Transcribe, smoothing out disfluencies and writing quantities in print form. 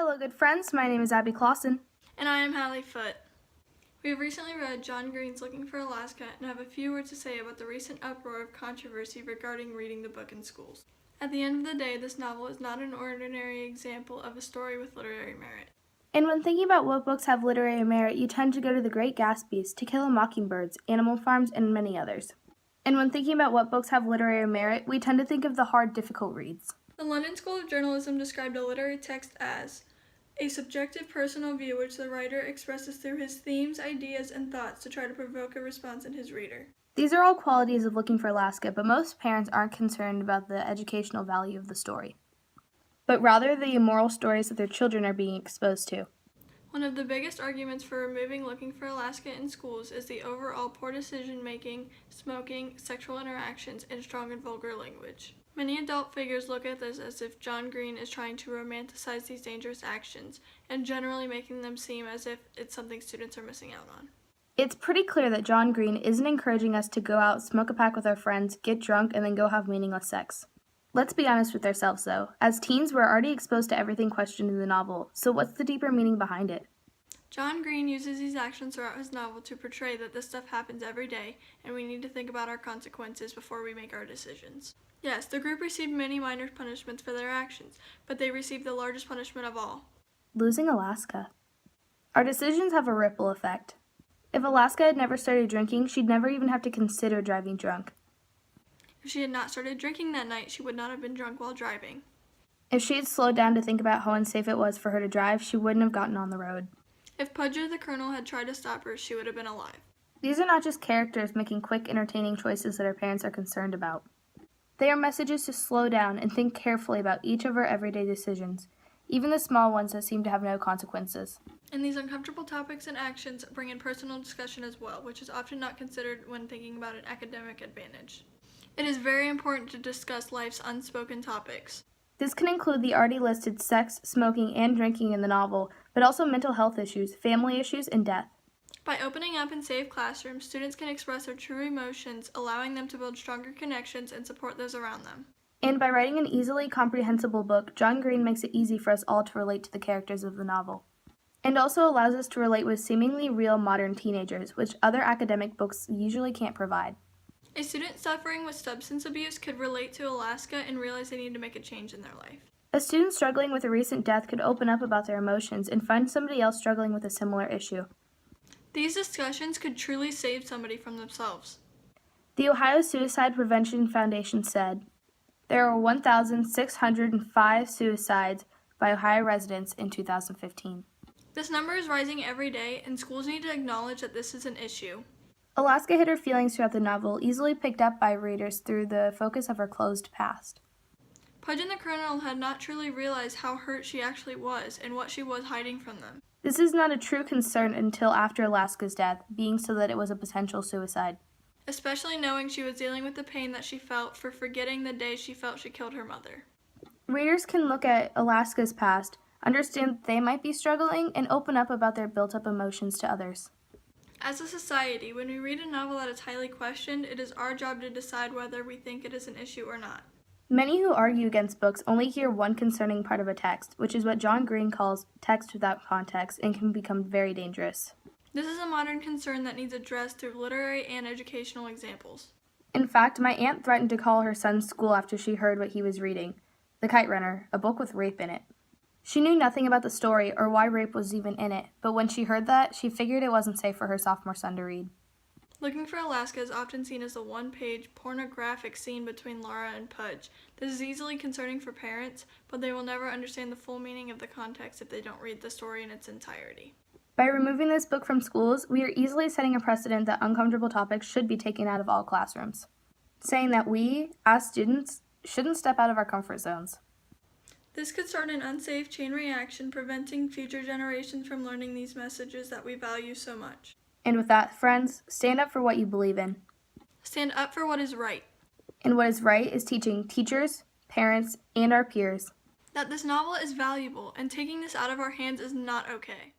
Hello, good friends. My name is Abby Clausen. And I am Hallie Foote. We have recently read John Green's Looking for Alaska and have a few words to say about the recent uproar of controversy regarding reading the book in schools. At the end of the day, this novel is not an ordinary example of a story with literary merit. And when thinking about what books have literary merit, you tend to go to The Great Gatsby, To Kill a Mockingbird, Animal Farms, and many others. And when thinking about what books have literary merit, we tend to think of the hard, difficult reads. The London School of Journalism described a literary text as a subjective personal view which the writer expresses through his themes, ideas, and thoughts to try to provoke a response in his reader. These are all qualities of Looking for Alaska, but most parents aren't concerned about the educational value of the story, but rather the immoral stories that their children are being exposed to. One of the biggest arguments for removing Looking for Alaska in schools is the overall poor decision-making, smoking, sexual interactions, and strong and vulgar language. Many adult figures look at this as if John Green is trying to romanticize these dangerous actions and generally making them seem as if it's something students are missing out on. It's pretty clear that John Green isn't encouraging us to go out, smoke a pack with our friends, get drunk, and then go have meaningless sex. Let's be honest with ourselves, though. As teens, we're already exposed to everything questioned in the novel, so what's the deeper meaning behind it? John Green uses these actions throughout his novel to portray that this stuff happens every day, and we need to think about our consequences before we make our decisions. Yes, the group received many minor punishments for their actions, but they received the largest punishment of all. Losing Alaska. Our decisions have a ripple effect. If Alaska had never started drinking, she'd never even have to consider driving drunk. If she had not started drinking that night, she would not have been drunk while driving. If she had slowed down to think about how unsafe it was for her to drive, she wouldn't have gotten on the road. If Pudger the Colonel had tried to stop her, she would have been alive. These are not just characters making quick, entertaining choices that our parents are concerned about. They are messages to slow down and think carefully about each of our everyday decisions, even the small ones that seem to have no consequences. And these uncomfortable topics and actions bring in personal discussion as well, which is often not considered when thinking about an academic advantage. It is very important to discuss life's unspoken topics. This can include the already listed sex, smoking, and drinking in the novel, but also mental health issues, family issues, and death. By opening up in safe classrooms, students can express their true emotions, allowing them to build stronger connections and support those around them. And by writing an easily comprehensible book, John Green makes it easy for us all to relate to the characters of the novel. And also allows us to relate with seemingly real modern teenagers, which other academic books usually can't provide. A student suffering with substance abuse could relate to Alaska and realize they need to make a change in their life. A student struggling with a recent death could open up about their emotions and find somebody else struggling with a similar issue. These discussions could truly save somebody from themselves. The Ohio Suicide Prevention Foundation said, there were 1,605 suicides by Ohio residents in 2015. This number is rising every day, and schools need to acknowledge that this is an issue. Alaska hid her feelings throughout the novel, easily picked up by readers through the focus of her closed past. Pudge and the Colonel had not truly realized how hurt she actually was and what she was hiding from them. This is not a true concern until after Alaska's death, being so that it was a potential suicide. Especially knowing she was dealing with the pain that she felt for forgetting the day she felt she killed her mother. Readers can look at Alaska's past, understand that they might be struggling, and open up about their built-up emotions to others. As a society, when we read a novel that is highly questioned, it is our job to decide whether we think it is an issue or not. Many who argue against books only hear one concerning part of a text, which is what John Green calls text without context, and can become very dangerous. This is a modern concern that needs addressed through literary and educational examples. In fact, my aunt threatened to call her son's school after she heard what he was reading, The Kite Runner, a book with rape in it. She knew nothing about the story or why rape was even in it, but when she heard that, she figured it wasn't safe for her sophomore son to read. Looking for Alaska is often seen as a one-page pornographic scene between Laura and Pudge. This is easily concerning for parents, but they will never understand the full meaning of the context if they don't read the story in its entirety. By removing this book from schools, we are easily setting a precedent that uncomfortable topics should be taken out of all classrooms, saying that we, as students, shouldn't step out of our comfort zones. This could start an unsafe chain reaction, preventing future generations from learning these messages that we value so much. And with that, friends, stand up for what you believe in. Stand up for what is right. And what is right is teaching teachers, parents, and our peers that this novel is valuable, and taking this out of our hands is not okay.